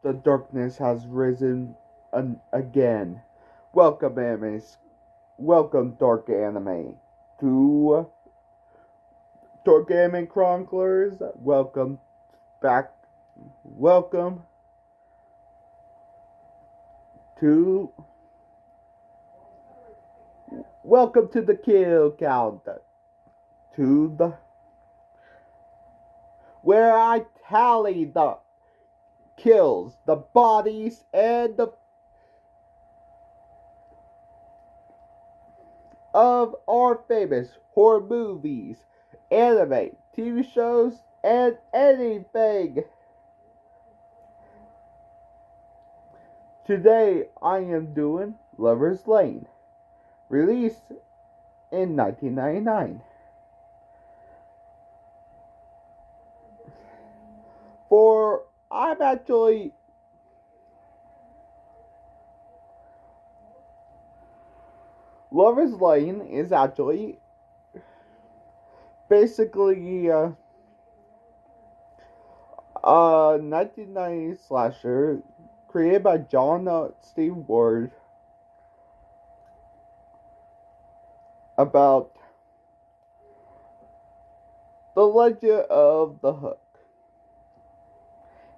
The darkness has risen again. Welcome, animes. Welcome, Dark Anime, to Dark Anime Chroniclers. Welcome back. Welcome to Welcome to the kill count. To the where I tally the kills, the bodies, and the of our famous horror movies, anime, TV shows, and anything. Today I am doing Lover's Lane, released in 1999. For I'm actually Lover's Lane is actually basically a 1990 slasher created by John Steve Ward about the legend of the Hook.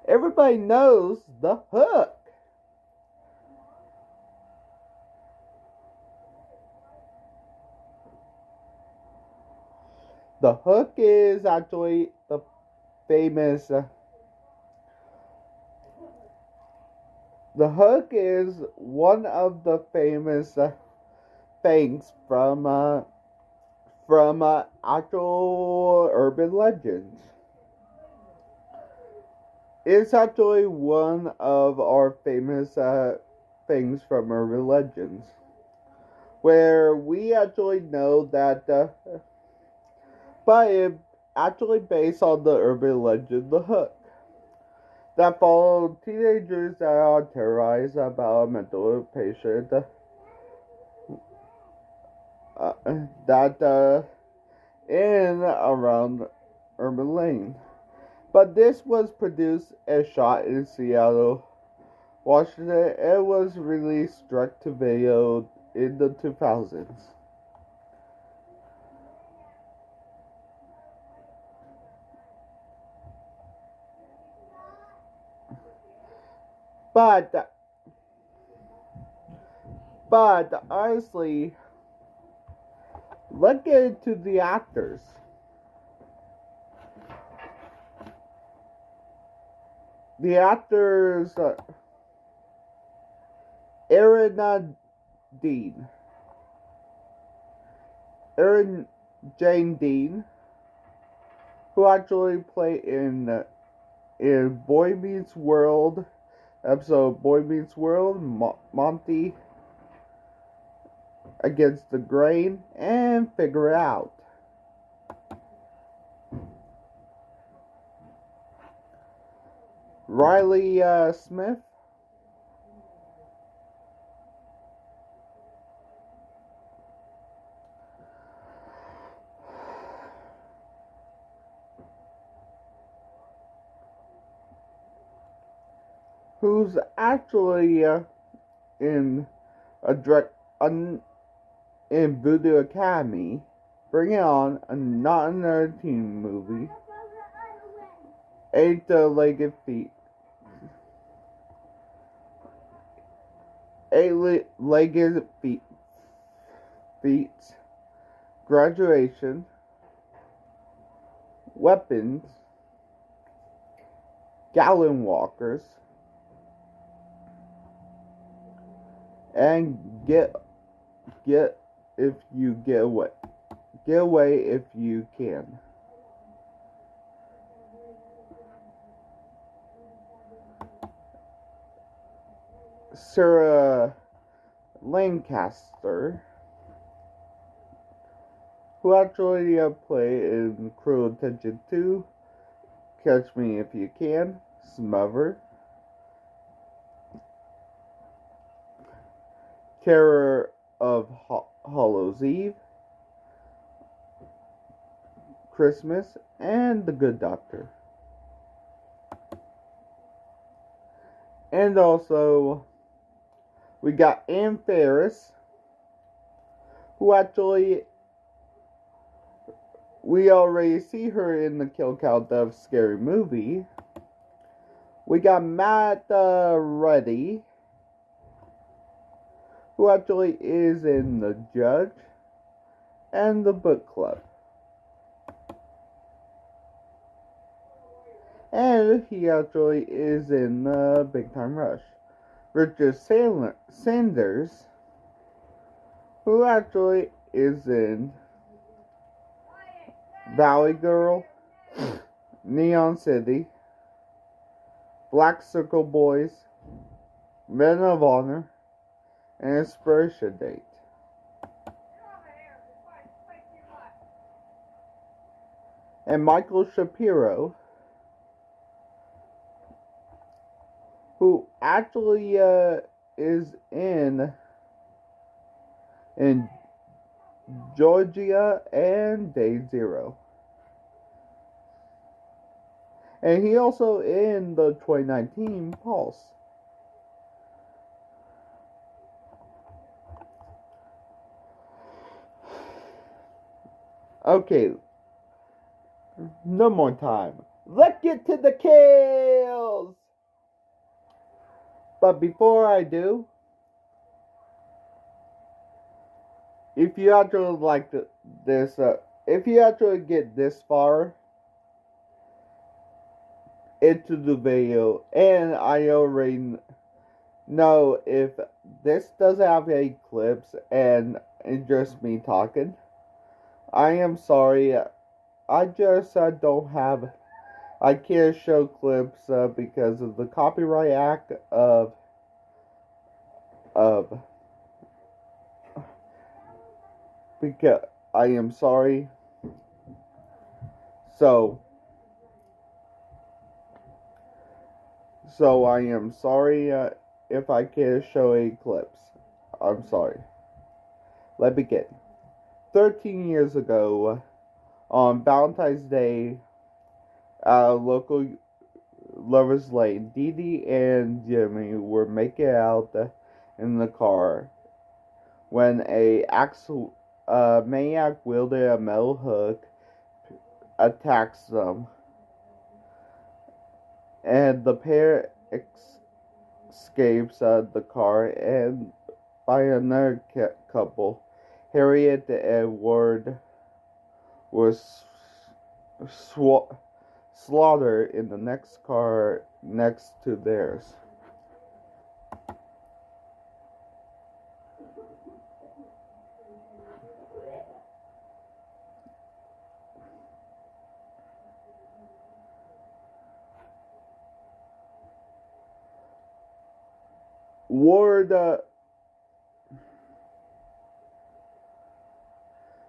Everybody knows the Hook. The Hook is actually the famous. The Hook is one of the famous things from actual urban legends. It's actually one of our famous things from urban legends, where we actually know that. But it actually based on the urban legend The Hook, that followed teenagers that are terrorized about a mental patient that in around Urban Lane. But this was produced and shot in Seattle, Washington, and was released direct to video in the 2000s. But honestly, let's get into the actors. The actors, Erin Dean, Erin Jane Dean, who actually played in Boy Meets World, episode Boy Meets World, Monty Against the Grain, and Figure It Out. Riley Smith, who's actually in a direct in Voodoo Academy, bringing on not another teen movie, Eight-Legged Feet. Eight-Legged Feet, Graduation, Weapons, Gallon Walkers, and get if you get away. Get away if you can. Sarah Lancaster, who actually played in Cruel Intention 2, Catch Me If You Can, Smother, Terror of Hallows Eve, Christmas, and The Good Doctor. And also, we got Ann Faris, who actually, we already see her in the Kill Count of Scary Movie. We got Matt Reddy, who actually is in The Judge and The Book Club. And he actually is in Big Time Rush. Richard Sanders, who actually is in Valley Girl, Neon City, Black Circle Boys, Men of Honor, and Inspiration Date. And Michael Shapiro, who actually is in Georgia and Day Zero. And he also in the 2019 Pulse. Okay, no more time. Let's get to the kills! But before I do, if you actually like this, if you actually get this far into the video, and I already know if this doesn't have any clips and it's just me talking, I am sorry. I just don't have. I can't show clips because of the Copyright Act of because I am sorry. So I am sorry if I can't show any clips. I'm sorry. Let's begin. 13 years ago, on Valentine's Day, at a local Lover's Lane, Dee Dee and Jimmy were making out in the car when a maniac wielding a metal hook attacks them, and the pair escapes the car and by another couple. Harriet and Ward was slaughtered in the next car next to theirs. Ward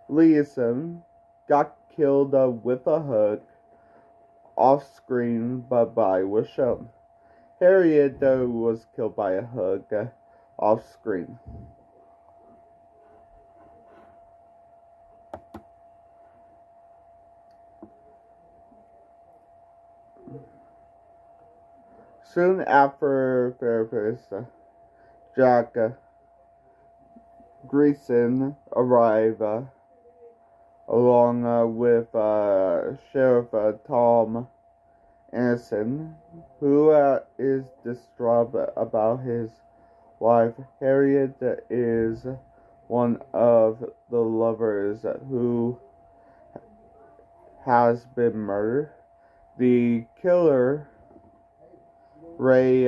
Leeson got killed with a hook off screen, but body was shown. Harriet was killed by a hook off screen. Soon after, therapist Jack Greason arrived along with Sheriff Tom Anderson, who is distraught about his wife. Harriet is one of the lovers who has been murdered. The killer, Ray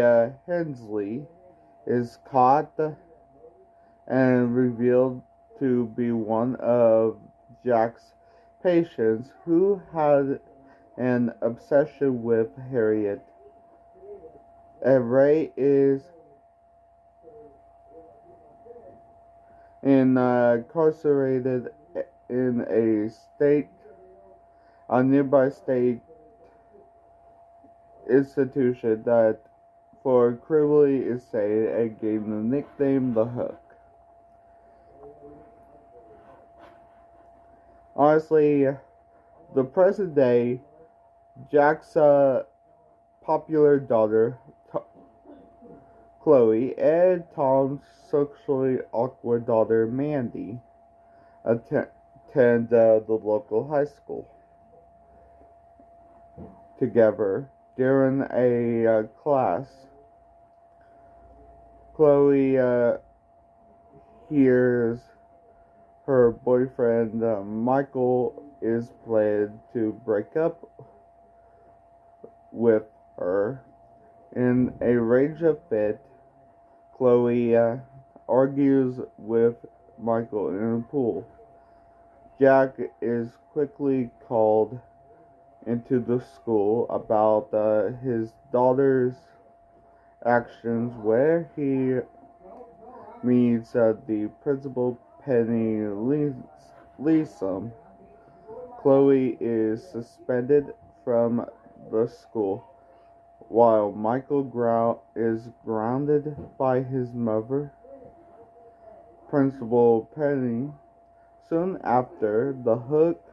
Hensley, is caught and revealed to be one of Jack's patients who had an obsession with Harriet. And Ray is incarcerated in a nearby state institution that for criminally insane and gave the nickname The Hook. Honestly, the present day, Jack's popular daughter, Chloe, and Tom's socially awkward daughter Mandy attend the local high school together. During a class, Chloe hears her boyfriend Michael is planning to break up with her. In a rage of fit, Chloe argues with Michael in a pool. Jack is quickly called into the school about his daughter's actions, where he meets the principal, Penny Leeson. Chloe is suspended from the school, while Michael is grounded by his mother, Principal Penny. Soon after, the Hook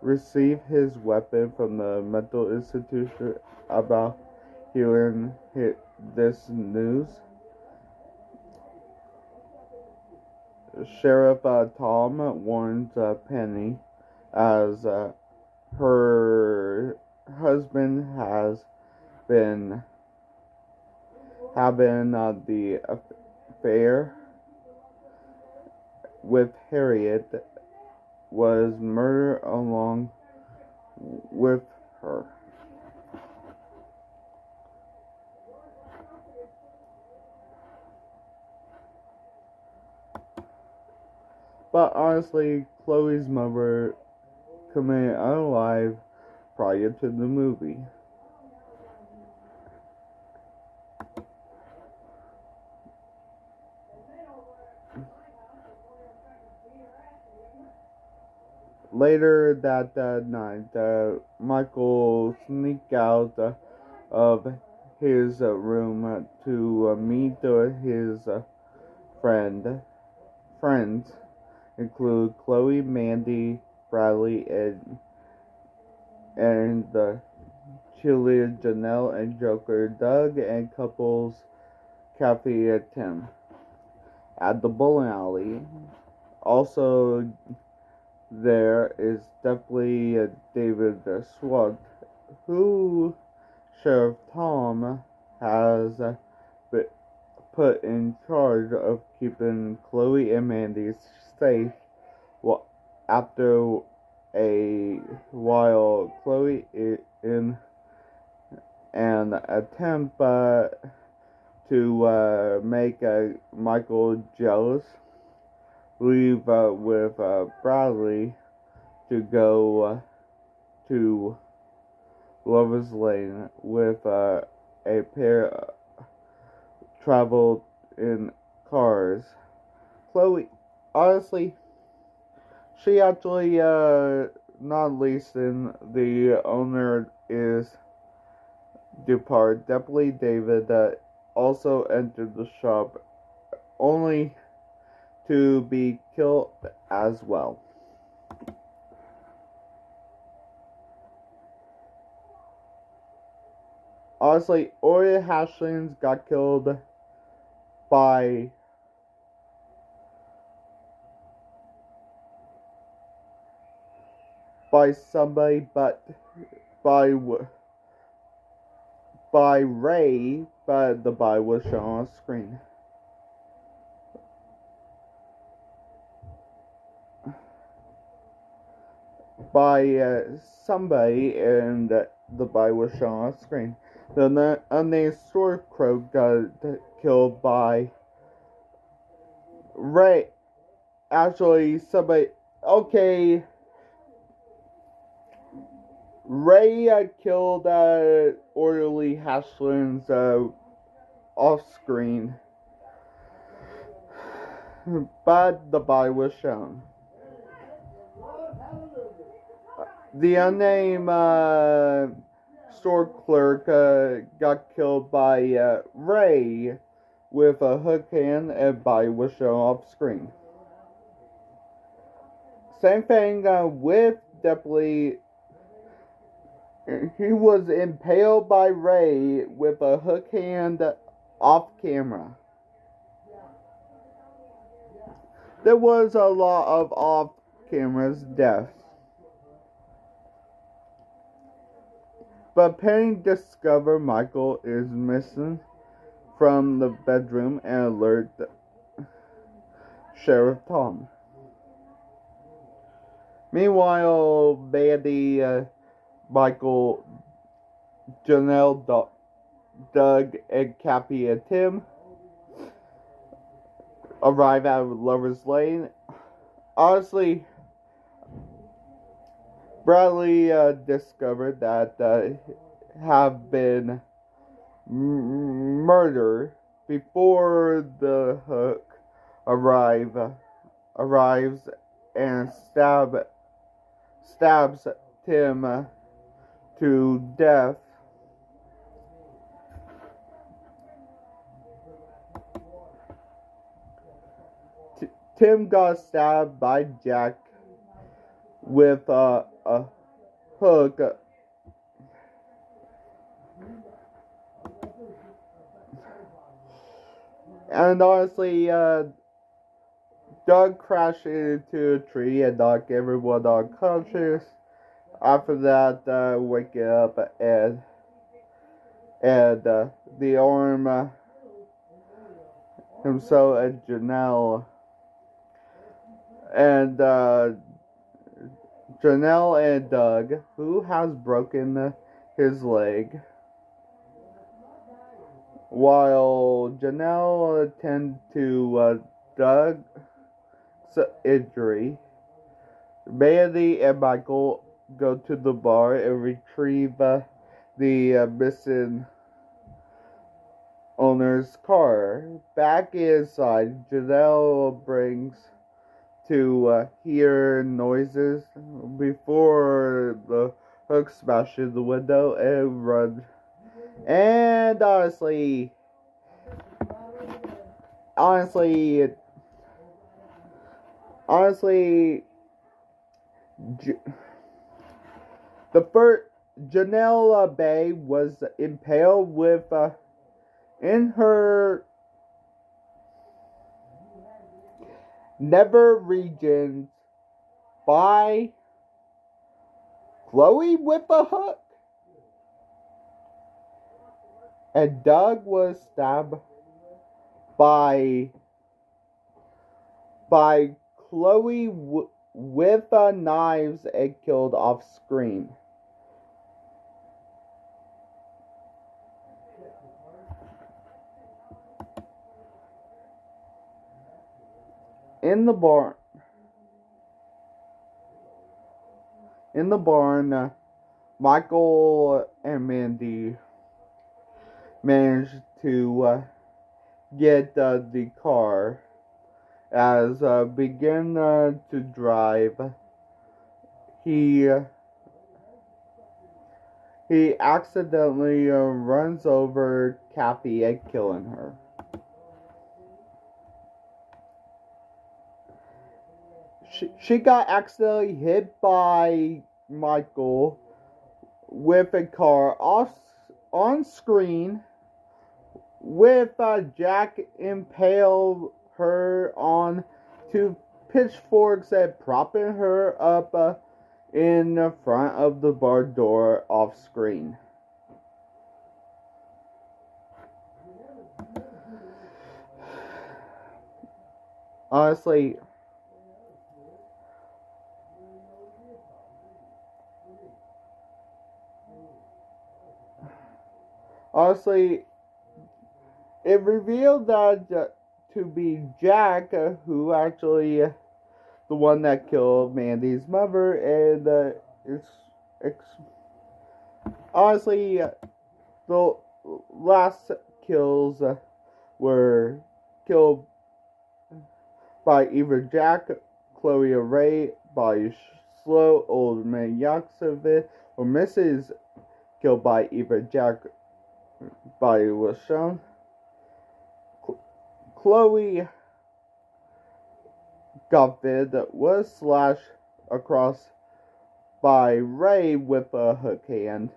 receive his weapon from the mental institution. About hearing this news, Sheriff Tom warns Penny as her husband has been having the affair with Harriet, was murdered along with her. But honestly, Chloe's mother committed unalive prior to the movie. Later that night, Michael sneaked out of his room to meet his friends, include Chloe, Mandy, Bradley, and the cheerleader Janelle and Joker, Doug, and couples Kathy and Tim at the bowling alley. Also, there is definitely David Swart, who Sheriff Tom has been put in charge of keeping Chloe and Mandy safe. After a while, Chloe, in an attempt to make Michael jealous, leave with Bradley to go to Lover's Lane with a pair traveled in cars. Chloe, honestly, she actually not leasing. The owner is Dupart. Definitely David also entered the shop, only to be killed as well. Honestly, Oria Hashlings got killed by somebody, but by Ray, but the body was shown on screen. By somebody, and the body was shown on screen. The unnamed sword crow got killed by Ray. Actually, somebody. Okay. Ray killed Orderly Hashlin's off screen, but the body was shown. The unnamed store clerk got killed by Ray with a hook hand, and body was shown off screen. Same thing with definitely he was impaled by Ray with a hook hand off camera. There was a lot of off camera deaths. But Penny discovers Michael is missing from the bedroom and alerts Sheriff Tom. Meanwhile, Mandy, Michael, Janelle, Doug, and Kathy and Tim arrive at Lover's Lane. Honestly, Bradley discovered that have been murdered before the hook arrives and stabs Tim to death. Tim got stabbed by Jack with a hook. And honestly, Doug crashed into a tree and knocked everyone unconscious. After that, wake up and the arm himself and Janelle and Doug, who has broken his leg, while Janelle attend to Doug's injury. Mandy and Michael go to the bar and retrieve the missing owner's car. Back inside, Janelle brings to hear noises before the hook smashes the window and runs. And honestly, the first Janelle Bay was impaled with in her nether regions by Chloe with a hook, and Doug was stabbed by Chloe with knives and killed off screen. In the barn, Michael and Mandy managed to get the car as begin to drive. He accidentally runs over Kathy and killing her. She got accidentally hit by Michael with a car on screen, with Jack impaled her on two pitchforks and propping her up in front of the bar door off screen. Honestly, it revealed that to be Jack, who actually the one that killed Mandy's mother, and honestly, the last kills were killed by either Jack, Chloe, or Ray, by Slow, Old Man Yaksovit, or Mrs. killed by either Jack, by LaShawn. Chloe Goffin was slashed across by Ray with a hook hand.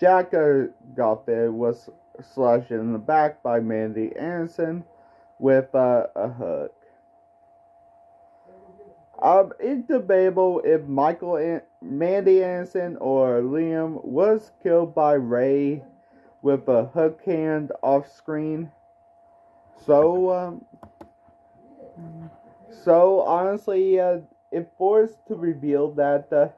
Jack Garfield was slashed in the back by Mandy Anderson with a hook. It's debatable if Mandy Anderson or Liam was killed by Ray with a hook hand off screen. So honestly, it forced to reveal that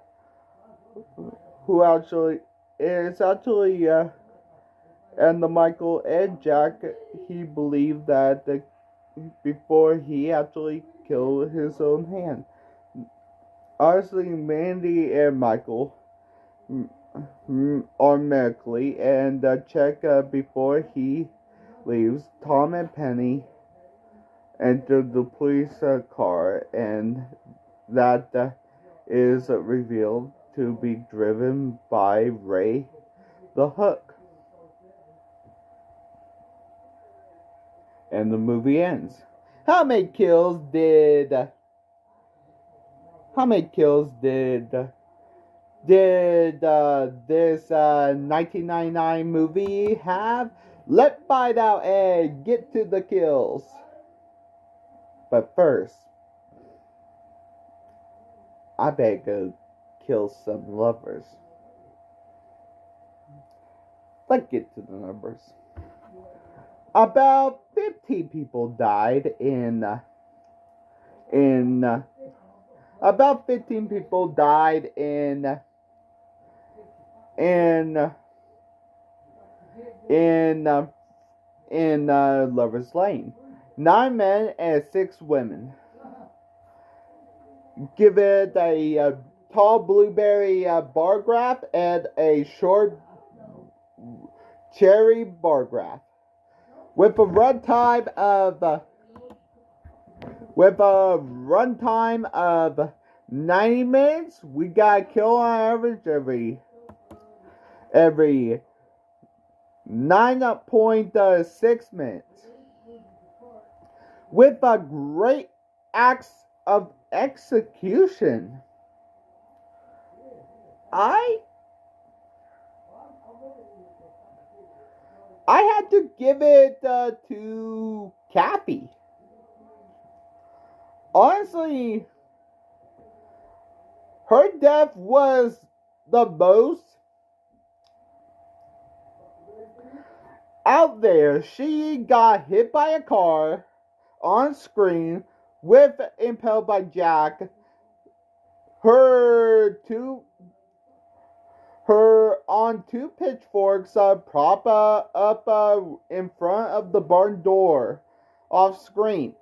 who actually is actually and the Michael and Jack. He believed that before he actually killed his own hand. Honestly, Mandy and Michael are medically and check before he leaves. Tom and Penny enter the police car, and that is revealed to be driven by Ray the Hook. And the movie ends. How many kills did this 1999 movie have? Let's find out and get to the kills. But first, I better go kill some lovers. Let's get to the numbers. About 15 people died about 15 people died in Lover's Lane. 9 men and 6 women. Give it a tall blueberry bar graph and a short cherry bar graph. With a runtime of 90 minutes, we got a kill on average every 9.6 minutes. With a great acts of execution. I had to give it to Kathy. Honestly, her death was the most out there. She got hit by a car on screen with impelled by Jack. Her on 2 pitchforks prop up in front of the barn door off screen.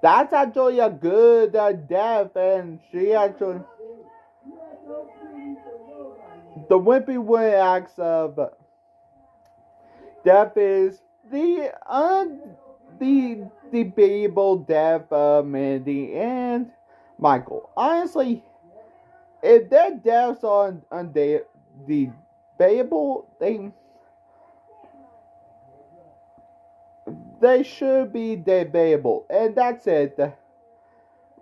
That's actually a good death, and she actually the wimpy win acts of death is the debatable death of Mandy and Michael. Honestly, if their deaths are debatable, they should be debatable. And that's it.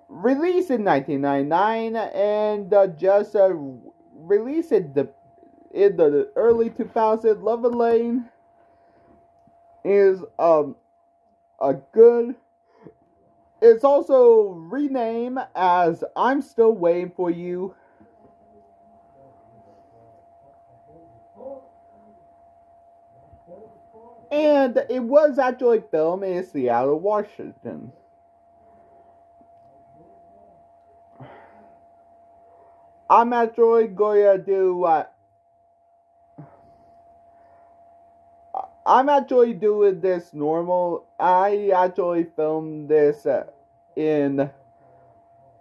Released in 1999 and just released in the early 2000s. Lover Lane is a good. It's also renamed as I'm Still Waiting for You. And it was actually filmed in Seattle, Washington. I'm actually going to do. I'm actually doing this normal. I actually filmed this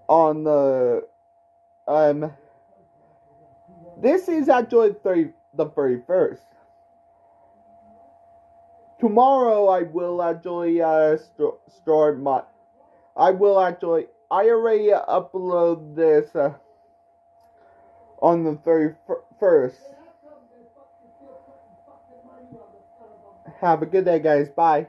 on the This is actually the 31st. Tomorrow I will actually start my. I already upload this on the 31st. Have a good day, guys. Bye.